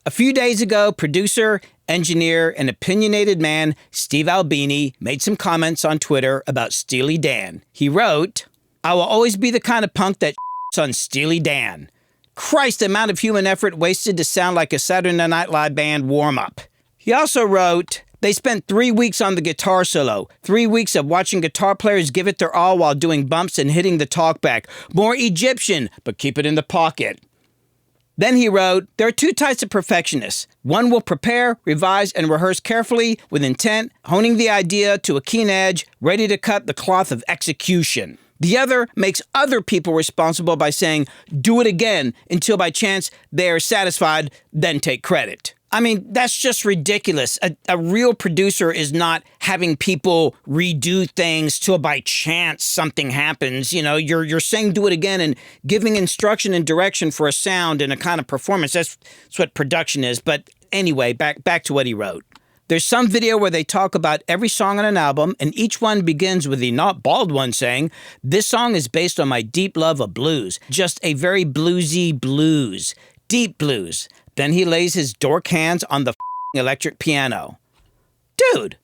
A few days ago, producer, engineer, and opinionated man Steve Albini made some comments on Twitter about Steely Dan. He wrote, "I will always be the kind of punk that on Steely Dan. Christ, the amount of human effort wasted to sound like a Saturday Night Live band warm-up." He also wrote, "They spent 3 weeks on the guitar solo, 3 weeks of watching guitar players give it their all while doing bumps and hitting the talkback. More Egyptian, but keep it in the pocket." Then he wrote, "There are two types of perfectionists. One will prepare, revise, and rehearse carefully with intent, honing the idea to a keen edge, ready to cut the cloth of execution. The other makes other people responsible by saying, 'Do it again,' until by chance they are satisfied, then take credit." I mean, that's just ridiculous. A real producer is not having people redo things till by chance something happens. You know, you're saying do it again and giving instruction and direction for a sound and a kind of performance. That's what production is. But anyway, back to what he wrote. There's some video where they talk about every song on an album, and each one begins with the not bald one saying, "This song is based on my deep love of blues. Just a very bluesy blues. Deep blues." Then he lays his dork hands on the electric piano. Dude,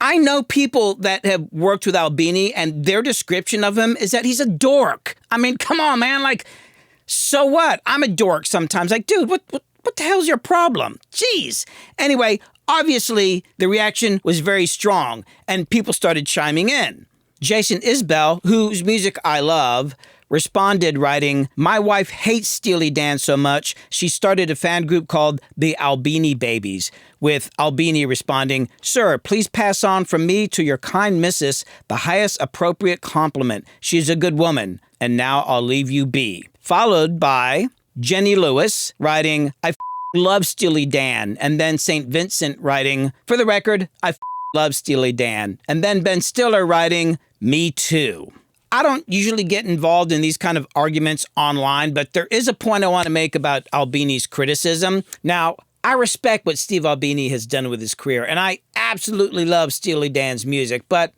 I know people that have worked with Albini, and their description of him is that he's a dork. I mean, come on, man. Like, so what? I'm a dork sometimes. Like, dude, what the hell's your problem? Jeez. Anyway, obviously, the reaction was very strong, and people started chiming in. Jason Isbell, whose music I love, responded writing, "My wife hates Steely Dan so much, she started a fan group called the Albini Babies," with Albini responding, "Sir, please pass on from me to your kind missus the highest appropriate compliment. She's a good woman, and now I'll leave you be." Followed by Jenny Lewis writing, "I love Steely Dan," and then St. Vincent writing, "For the record, I love Steely Dan," and then Ben Stiller writing, "Me too." I don't usually get involved in these kind of arguments online, but there is a point I want to make about Albini's criticism. Now, I respect what Steve Albini has done with his career, and I absolutely love Steely Dan's music, but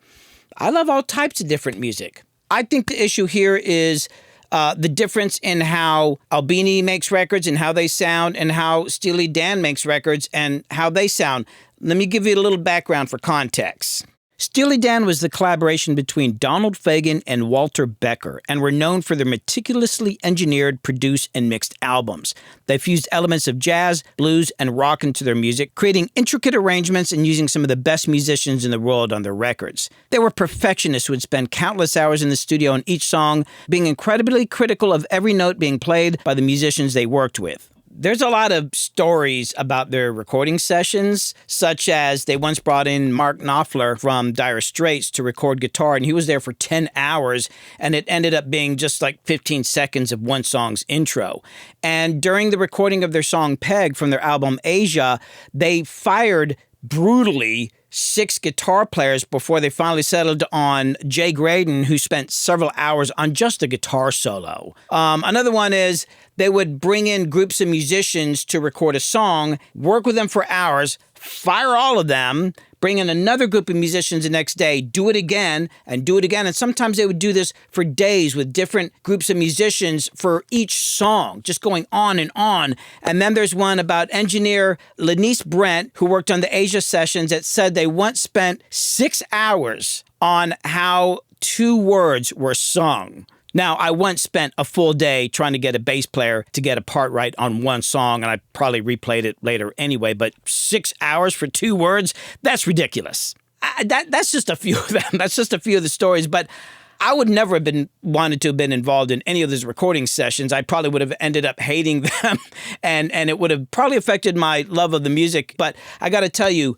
I love all types of different music. I think the issue here is the difference in how Albini makes records and how they sound, and how Steely Dan makes records and how they sound. Let me give you a little background for context. Steely Dan was the collaboration between Donald Fagen and Walter Becker, and were known for their meticulously engineered, produced, and mixed albums. They fused elements of jazz, blues, and rock into their music, creating intricate arrangements and using some of the best musicians in the world on their records. They were perfectionists who would spend countless hours in the studio on each song, being incredibly critical of every note being played by the musicians they worked with. There's a lot of stories about their recording sessions, such as they once brought in Mark Knopfler from Dire Straits to record guitar, and he was there for 10 hours, and it ended up being just like 15 seconds of one song's intro. And during the recording of their song Peg from their album Asia, they fired brutally 6 guitar players before they finally settled on Jay Graydon, who spent several hours on just a guitar solo. Another one is they would bring in groups of musicians to record a song, work with them for hours, fire all of them, bring in another group of musicians the next day, do it again, and do it again. And sometimes they would do this for days with different groups of musicians for each song, just going on and on. And then there's one about engineer Lenise Brent, who worked on the Asia sessions, that said they once spent 6 hours on how 2 words were sung. Now, I once spent a full day trying to get a bass player to get a part right on one song, and I probably replayed it later anyway, but 6 hours for 2 words? That's ridiculous. That's just a few of them. That's just a few of the stories, but I would never have wanted to have been involved in any of those recording sessions. I probably would have ended up hating them, and it would have probably affected my love of the music. But I got to tell you,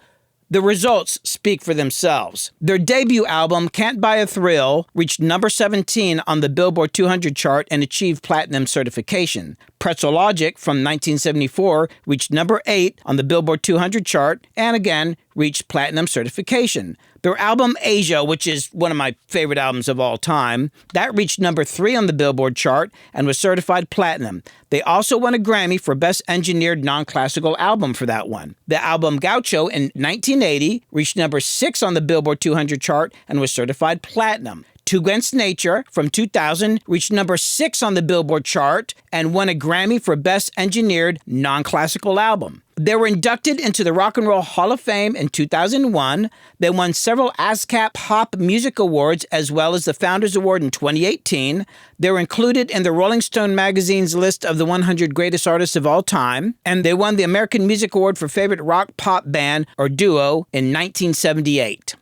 the results speak for themselves. Their debut album, Can't Buy a Thrill, reached number 17 on the Billboard 200 chart and achieved platinum certification. Pretzel Logic from 1974 reached number 8 on the Billboard 200 chart and again reached platinum certification. Their album Asia, which is one of my favorite albums of all time, that reached number 3 on the Billboard chart and was certified platinum. They also won a Grammy for Best Engineered Non-Classical Album for that one. The album Gaucho in 1980 reached number 6 on the Billboard 200 chart and was certified platinum. Two Against Nature from 2000 reached number 6 on the Billboard chart and won a Grammy for Best Engineered Non-Classical Album. They were inducted into the Rock and Roll Hall of Fame in 2001. They won several ASCAP Pop Music Awards as well as the Founders Award in 2018. They were included in the Rolling Stone magazine's list of the 100 greatest artists of all time. And they won the American Music Award for Favorite Rock Pop Band or Duo in 1978.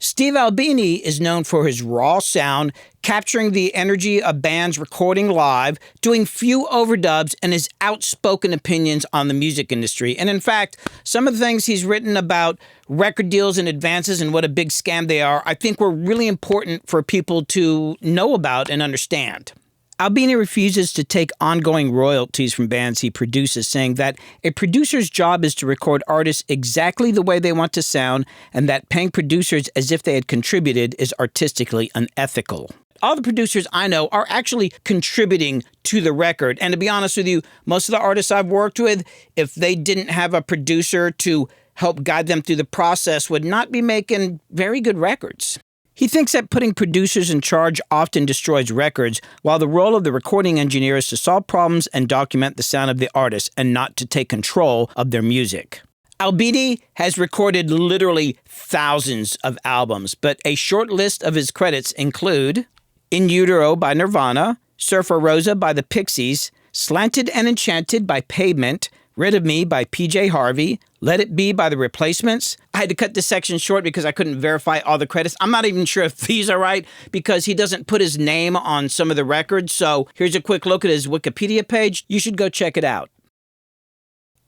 Steve Albini is known for his raw sound, capturing the energy of bands recording live, doing few overdubs, and his outspoken opinions on the music industry. And in fact, some of the things he's written about record deals and advances and what a big scam they are, I think were really important for people to know about and understand. Albini refuses to take ongoing royalties from bands he produces, saying that a producer's job is to record artists exactly the way they want to sound, and that paying producers as if they had contributed is artistically unethical. All the producers I know are actually contributing to the record. And to be honest with you, most of the artists I've worked with, if they didn't have a producer to help guide them through the process, would not be making very good records. He thinks that putting producers in charge often destroys records, while the role of the recording engineer is to solve problems and document the sound of the artist and not to take control of their music. Albini has recorded literally thousands of albums, but a short list of his credits include In Utero by Nirvana, Surfer Rosa by the Pixies, Slanted and Enchanted by Pavement, Rid of Me by PJ Harvey, Let It Be by The Replacements. I had to cut this section short because I couldn't verify all the credits. I'm not even sure if these are right because he doesn't put his name on some of the records. So here's a quick look at his Wikipedia page. You should go check it out.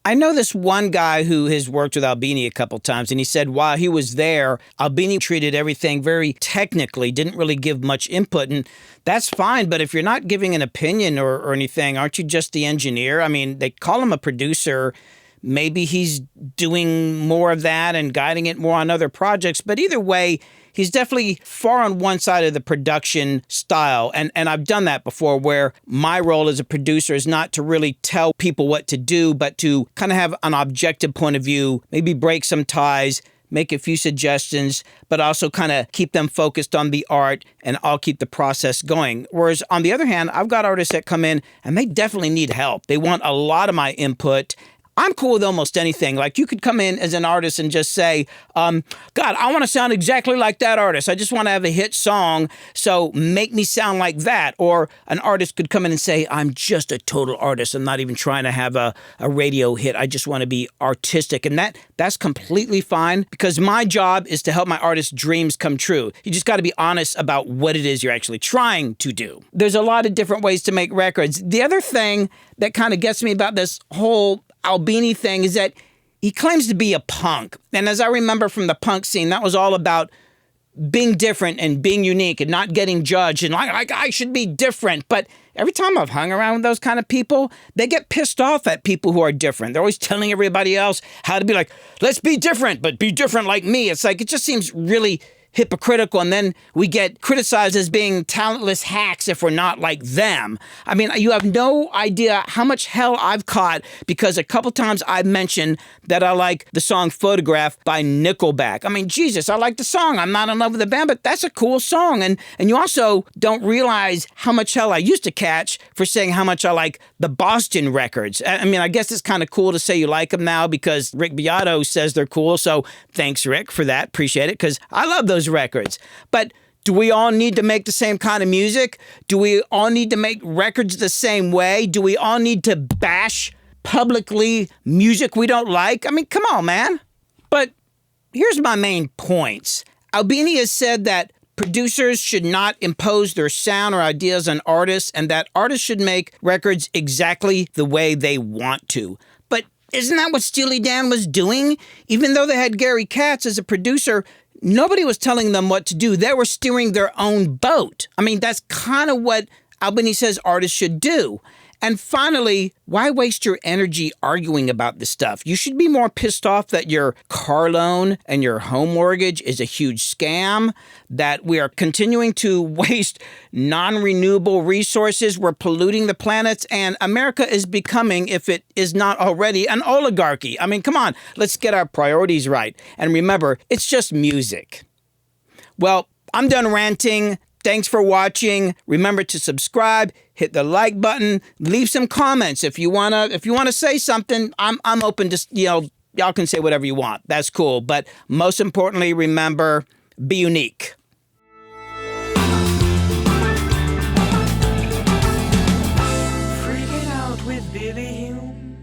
I know this one guy who has worked with Albini a couple times, and he said while he was there, Albini treated everything very technically, didn't really give much input, and that's fine, but if you're not giving an opinion or anything, aren't you just the engineer? I mean, they call him a producer. Maybe he's doing more of that and guiding it more on other projects, but either way, he's definitely far on one side of the production style. And I've done that before where my role as a producer is not to really tell people what to do, but to kind of have an objective point of view, maybe break some ties, make a few suggestions, but also kind of keep them focused on the art and I'll keep the process going. Whereas on the other hand, I've got artists that come in and they definitely need help. They want a lot of my input. I'm cool with almost anything. Like you could come in as an artist and just say, God, I want to sound exactly like that artist. I just want to have a hit song, so make me sound like that. Or an artist could come in and say, I'm just a total artist. I'm not even trying to have a radio hit. I just want to be artistic. And that's completely fine because my job is to help my artist's dreams come true. You just got to be honest about what it is you're actually trying to do. There's a lot of different ways to make records. The other thing that kind of gets me about this whole Albini thing is that he claims to be a punk. And as I remember from the punk scene, that was all about being different and being unique and not getting judged and like I should be different. But every time I've hung around with those kind of people, they get pissed off at people who are different. They're always telling everybody else how to be like, let's be different, but be different like me. It's like, it just seems really hypocritical, and then we get criticized as being talentless hacks if we're not like them. I mean, you have no idea how much hell I've caught because a couple times I've mentioned that I like the song Photograph by Nickelback. I mean, Jesus, I like the song. I'm not in love with the band, but that's a cool song. And you also don't realize how much hell I used to catch for saying how much I like the Boston records. I mean, I guess it's kind of cool to say you like them now because Rick Beato says they're cool. So thanks, Rick, for that. Appreciate it because I love those records. But do we all need to make the same kind of music? Do we all need to make records the same way? Do we all need to bash publicly music we don't like? I mean, come on, man. But here's my main points. Albini has said that producers should not impose their sound or ideas on artists and that artists should make records exactly the way they want to. But isn't that what Steely Dan was doing? Even though they had Gary Katz as a producer, nobody was telling them what to do. They were steering their own boat. I mean, that's kind of what Albini says artists should do. And finally, why waste your energy arguing about this stuff? You should be more pissed off that your car loan and your home mortgage is a huge scam, that we are continuing to waste non-renewable resources, we're polluting the planet, and America is becoming, if it is not already, an oligarchy. I mean, come on, let's get our priorities right. And remember, it's just music. Well, I'm done ranting. Thanks for watching. Remember to subscribe, hit the like button, leave some comments if you wanna say something. I'm open to, y'all can say whatever you want. That's cool. But most importantly, remember, be unique. Freaking out with Billy Hume.